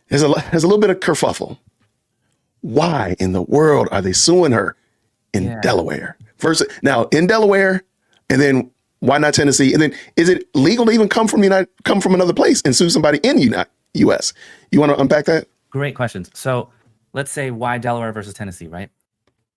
there's a little bit of kerfuffle. Why in the world are they suing her in Delaware? First, now in Delaware, and then why not Tennessee? And then is it legal to even come from another place and sue somebody in the U.S.? You want to unpack that? Great questions. So let's say why Delaware versus Tennessee, right?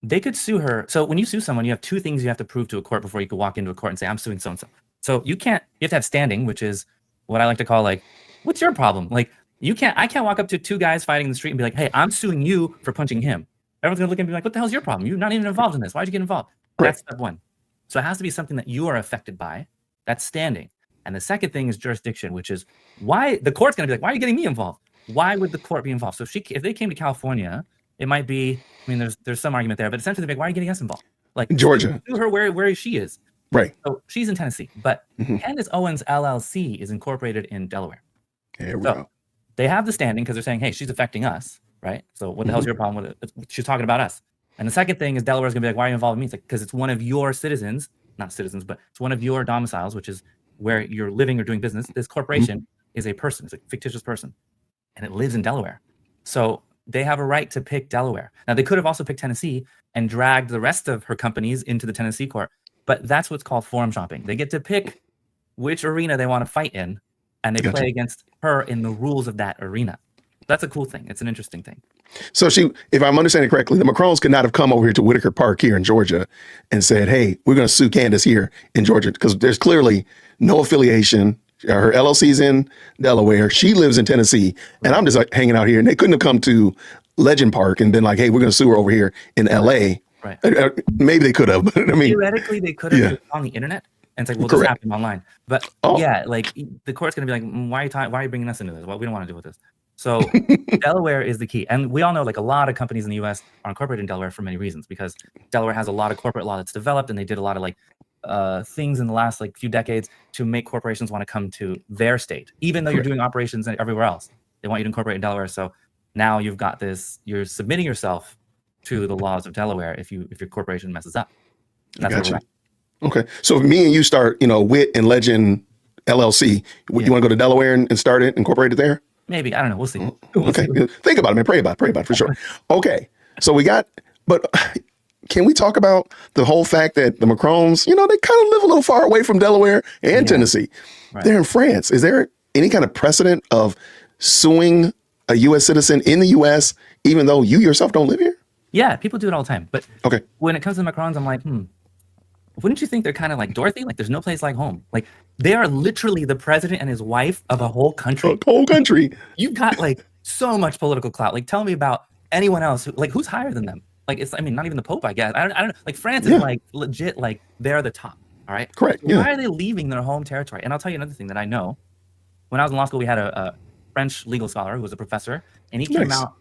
They could sue her. So when you sue someone, you have two things you have to prove to a court before you can walk into a court and say, I'm suing so-and-so. So you have to have standing, which is what I like to call like, what's your problem? Like I can't walk up to two guys fighting in the street and be like, hey, I'm suing you for punching him. Everyone's gonna look at me like, what the hell's your problem? You're not even involved in this. Why'd you get involved? Right. That's step one. So it has to be something that you are affected by. That's standing. And the second thing is jurisdiction, which is why the court's going to be like, why are you getting me involved? Why would the court be involved? So if they came to California, it might be, I mean, there's some argument there, but essentially they're like, why are you getting us involved? Like Georgia. Sue her where she is. Right. So she's in Tennessee, but Candace Owens LLC is incorporated in Delaware. Here we go. They have the standing because they're saying, hey, she's affecting us, right? So what the hell's your problem with it? She's talking about us. And the second thing is Delaware's gonna be like, why are you involved with me? It's like, because it's one of your citizens, not citizens, but it's one of your domiciles, which is where you're living or doing business. This corporation is a person, it's a fictitious person, and it lives in Delaware. So they have a right to pick Delaware. Now they could have also picked Tennessee and dragged the rest of her companies into the Tennessee court, but that's what's called forum shopping. They get to pick which arena they want to fight in, and they play against her in the rules of that arena. That's a cool thing. It's an interesting thing. So if I'm understanding correctly, the Macrons could not have come over here to Whitaker Park here in Georgia and said, hey, we're going to sue Candace here in Georgia, because there's clearly no affiliation. Her LLC's in Delaware. She lives in Tennessee. And I'm just like hanging out here. And they couldn't have come to Legend Park and been like, hey, we're going to sue her over here in LA. Right. Maybe they could have, but I mean. Theoretically, they could have on the internet. And it's like, well, this happened online. But like the court's going to be like, why are you bringing us into this? Well, we don't want to deal with this. So Delaware is the key. And we all know like a lot of companies in the US are incorporated in Delaware for many reasons, because Delaware has a lot of corporate law that's developed, and they did a lot of like things in the last like few decades to make corporations want to come to their state, even though you're doing operations everywhere else. They want you to incorporate in Delaware. So now you've got this, you're submitting yourself to the laws of Delaware if your corporation messes up. That's where we're at. Okay. So if me and you start, WHIT and Legend LLC, you want to go to Delaware and start it, incorporate it there? Maybe. I don't know. We'll see. Okay. Think about it, man. Pray about it for sure. Okay. So but can we talk about the whole fact that the Macrons, they kind of live a little far away from Delaware and Tennessee. Right. They're in France. Is there any kind of precedent of suing a U.S. citizen in the U.S., even though you yourself don't live here? Yeah, people do it all the time. But when it comes to the Macrons, I'm like, wouldn't you think they're kind of like Dorothy? Like, there's no place like home. Like, they are literally the president and his wife of a whole country. A whole country. You've got like so much political clout. Like, tell me about anyone else who's higher than them. Like, not even the Pope, I guess. I don't know. Like, France is like legit, like they're the top. All right. Correct. So why are they leaving their home territory? And I'll tell you another thing that I know. When I was in law school, we had a French legal scholar who was a professor, and he came out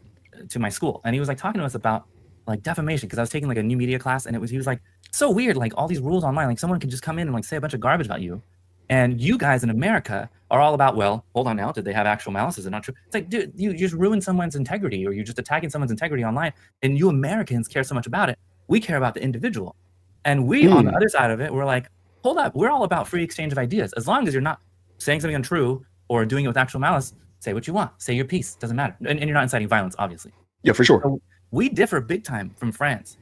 to my school, and he was like talking to us about like defamation, because I was taking like a new media class, and he was like, so weird, like all these rules online, like someone can just come in and like say a bunch of garbage about you, and you guys in America are all about, well, hold on now, did they have actual malice? Is it not true? It's like, dude, you just ruined someone's integrity, or you're just attacking someone's integrity online, and you Americans care so much about it. We care about the individual, and we on the other side of it, we're like, hold up, we're all about free exchange of ideas. As long as you're not saying something untrue or doing it with actual malice, say what you want, say your piece, doesn't matter, and you're not inciting violence, obviously. Yeah, for sure. So we differ big time from France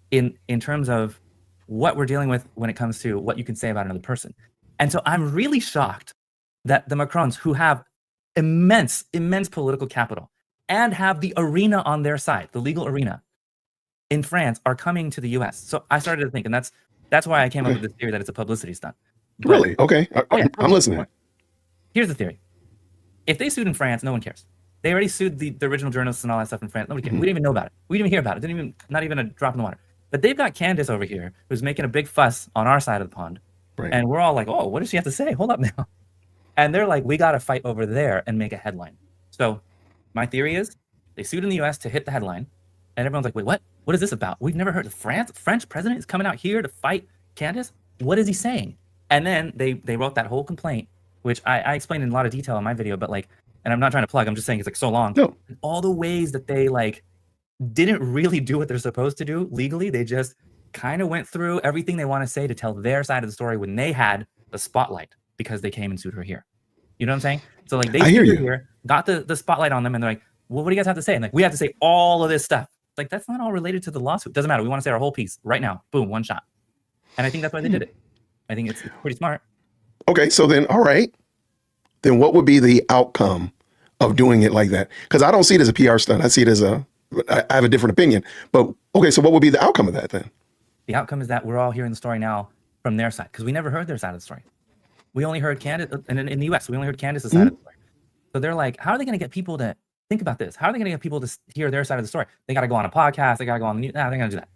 in terms of what we're dealing with when it comes to what you can say about another person. And so I'm really shocked that the Macrons, who have immense political capital and have the arena on their side, the legal arena in France, are coming to the US. So I started to think, and that's why I came up with this theory that it's a publicity stunt. But, really? Okay. I'm listening. Here's the theory. If they sued in France, no one cares. They already sued the original journalists and all that stuff in France. Nobody cared. We didn't even know about it. We didn't even hear about it. Not even a drop in the water. But they've got Candace over here who's making a big fuss on our side of the pond. Right. And we're all like, oh, what does she have to say? Hold up now. And they're like, we got to fight over there and make a headline. So my theory is they sued in the US to hit the headline. And everyone's like, wait, what? What is this about? We've never heard of French president is coming out here to fight Candace? What is he saying? And then they wrote that whole complaint, which I explained in a lot of detail in my video, but like, and I'm not trying to plug, I'm just saying it's like so long. No. All the ways that they like didn't really do what they're supposed to do legally. They just kind of went through everything they want to say to tell their side of the story when they had the spotlight, because they came and sued her here. You know what I'm saying? So like they sued her here, got the spotlight on them, and they're like, well, what do you guys have to say? And like, we have to say all of this stuff. Like, that's not all related to the lawsuit. Doesn't matter. We want to say our whole piece right now. Boom, one shot. And I think that's why they did it. I think it's pretty smart. Okay, so then, all right. Then what would be the outcome of doing it like that? Because I don't see it as a PR stunt. I see it as I have a different opinion. But okay, so what would be the outcome of that then? The outcome is that we're all hearing the story now from their side, because we never heard their side of the story. We only heard Candace, and in the US, we only heard Candace's side of the story. So they're like, how are they going to get people to think about this? How are they going to get people to hear their side of the story? They got to go on a podcast. They got to go on the news. No, they're going to do that.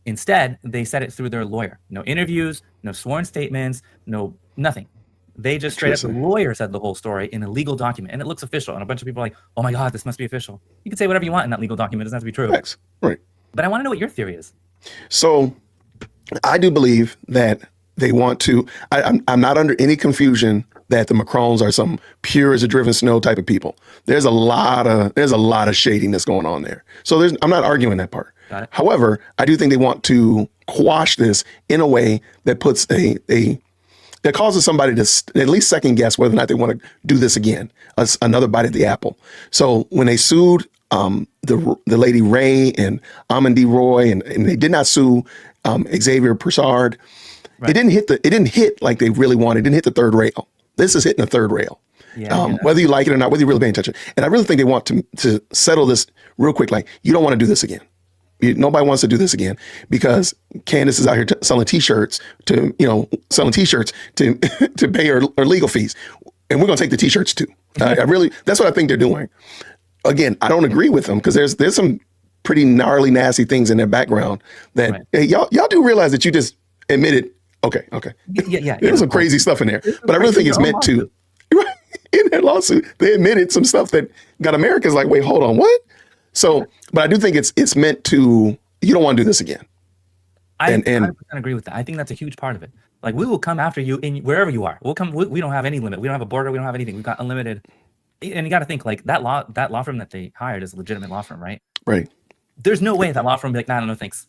Instead, they said it through their lawyer. No interviews, no sworn statements, no nothing. They just straight up, the lawyer said the whole story in a legal document, and it looks official. And a bunch of people are like, oh my God, this must be official. You can say whatever you want in that legal document. It doesn't have to be true. Facts. Right. But I want to know what your theory is. So I do believe that they want to, I'm not under any confusion that the Macrons are some pure as a driven snow type of people. There's a lot of shadiness going on there. So I'm not arguing that part. Got it. However, I do think they want to quash this in a way that puts that causes somebody to at least second guess whether or not they want to do this again, another bite at the apple. So when they sued the lady Ray and Amandine Roy, and they did not sue Xavier Broussard, right. It didn't hit like they really wanted. It didn't hit the third rail. This is hitting the third rail. Yeah, whether you like it or not, whether you're really paying attention. And I really think they want to settle this real quick. Like, you don't want to do this again. Nobody wants to do this again because Candace is out here selling T-shirts to pay her legal fees, and we're gonna take the T-shirts too. That's what I think they're doing. Again, I don't agree with them because there's some pretty gnarly, nasty things in their background that right. Hey, y'all do realize that you just admitted. Okay. Yeah. There's some crazy stuff in there, but I really think it's meant to. In that lawsuit, they admitted some stuff that got Americans like, wait, hold on, what? So, but I do think it's meant to. You don't want to do this again. I 100% agree with that. I think that's a huge part of it. Like, we will come after you in wherever you are. We'll come. We don't have any limit. We don't have a border. We don't have anything. We've got unlimited. And you got to think, like, that law firm that they hired is a legitimate law firm, right? Right. There's no way that law firm would be like, no, thanks.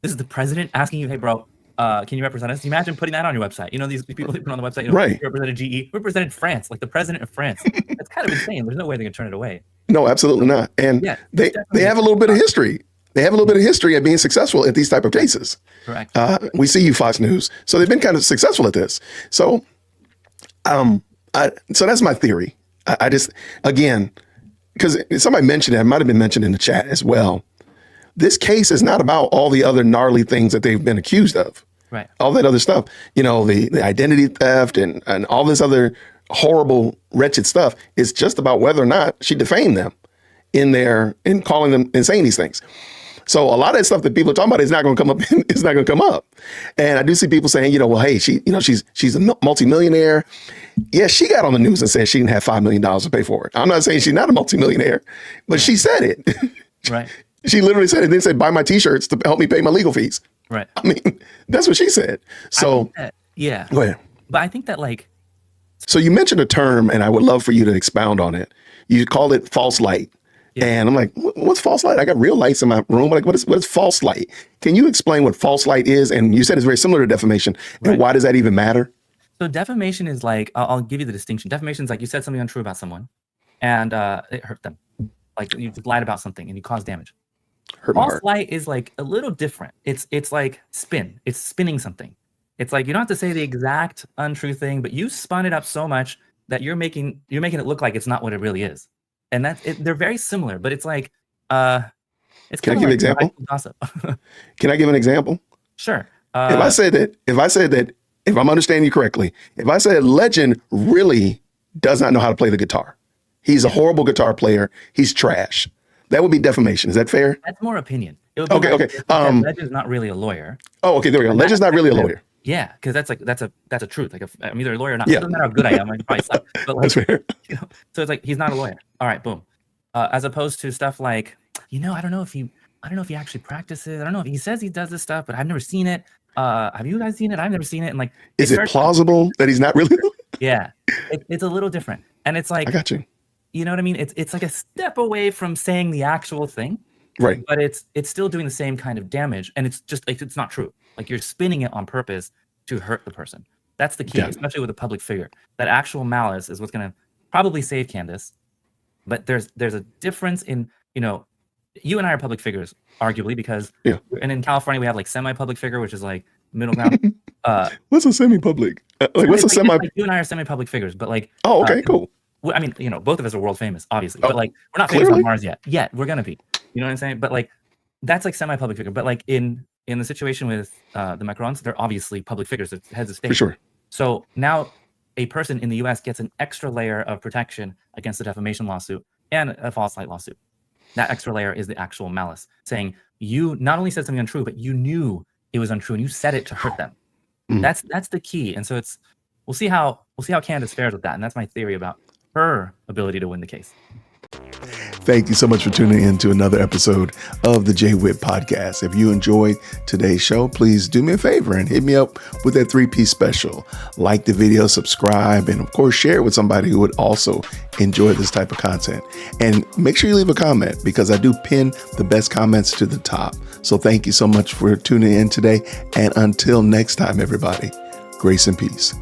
This is the president asking you, hey, bro, can you represent us? Imagine putting that on your website. You know, these people that put on the website, right. You represented GE, represented France, like the president of France. That's kind of insane. There's no way they can turn it away. No, absolutely not. And yeah, they have a little bit of history. They have a little bit of history at being successful at these type of cases. Correct. We see you, Fox News. So they've been kind of successful at this. So, so that's my theory. I just, again, because somebody mentioned it, it might have been mentioned in the chat as well. This case is not about all the other gnarly things that they've been accused of. Right. All that other stuff, you know, the identity theft and all this other horrible, wretched stuff. It's just about whether or not she defamed them in calling them and saying these things. So a lot of that stuff that people are talking about is not going to come up. It's not going to come up. And I do see people saying, you know, well, hey, she's a multimillionaire. Yeah, she got on the news and said she didn't have $5 million to pay for it. I'm not saying she's not a multimillionaire, but she said it. Right. She literally said it. Then said, buy my T-shirts to help me pay my legal fees. Right. I mean, that's what she said. So yeah. Go ahead. But I think that, like, so you mentioned a term, and I would love for you to expound on it. You call it false light. Yeah. And I'm like, what's false light? I got real lights in my room. Like, what is false light? Can you explain what false light is? And you said it's very similar to defamation. And why does that even matter? So defamation is like, I'll give you the distinction. Defamation is like you said something untrue about someone and it hurt them. Like, you just lied about something and you caused damage. False light is like a little different. It's like spin. It's spinning something. It's like you don't have to say the exact untrue thing, but you spun it up so much that you're making it look like it's not what it really is. And they're very similar, but it's like it's Can I give an example? Gossip. Can I give an example? Sure. If I said that, if I'm understanding you correctly, if I said Legend really does not know how to play the guitar, he's a horrible guitar player, he's trash, that would be defamation. Is that fair? That's more opinion. It would be okay. Legend's not really a lawyer. Oh, okay. There we go. Legend's not really a lawyer. Yeah, because that's a truth. Like, I'm either a lawyer or not. Yeah. It doesn't matter how good I am. I can probably slap. But like, that's fair. You know, so it's like he's not a lawyer. All right, boom. As opposed to stuff like, I don't know if he actually practices. I don't know if he says he does this stuff, but I've never seen it. Have you guys seen it? I've never seen it. And like, is it plausible that he's not really? Yeah, it's a little different, and it's like, I got you. You know what I mean? It's like a step away from saying the actual thing, right? But it's still doing the same kind of damage, and it's just like, it's not true. Like, you're spinning it on purpose to hurt the person. That's the key, especially with a public figure. That actual malice is what's going to probably save Candace. But there's a difference in, you and I are public figures, arguably, because and in California we have like semi-public figure, which is like middle ground. What's a semi-public? What's a semi? Like you and I are semi-public figures, but like. Oh, okay, cool. I mean, both of us are world famous, obviously, but like we're not famous on Mars yet. Yet we're gonna be. You know what I'm saying? But like that's like semi-public figure. But like in the situation with the Macrons, they're obviously public figures, they're heads of state. For sure. So now a person in the U.S. gets an extra layer of protection against the defamation lawsuit and a false light lawsuit. That extra layer is the actual malice, saying you not only said something untrue, but you knew it was untrue and you said it to hurt them. That's the key. And so we'll see how Candace fares with that. And that's my theory about her ability to win the case. Thank you so much for tuning in to another episode of the JWhit Podcast. If you enjoyed today's show, please do me a favor and hit me up with that 3-piece special. Like the video, subscribe, and of course, share it with somebody who would also enjoy this type of content. And make sure you leave a comment because I do pin the best comments to the top. So thank you so much for tuning in today. And until next time, everybody, grace and peace.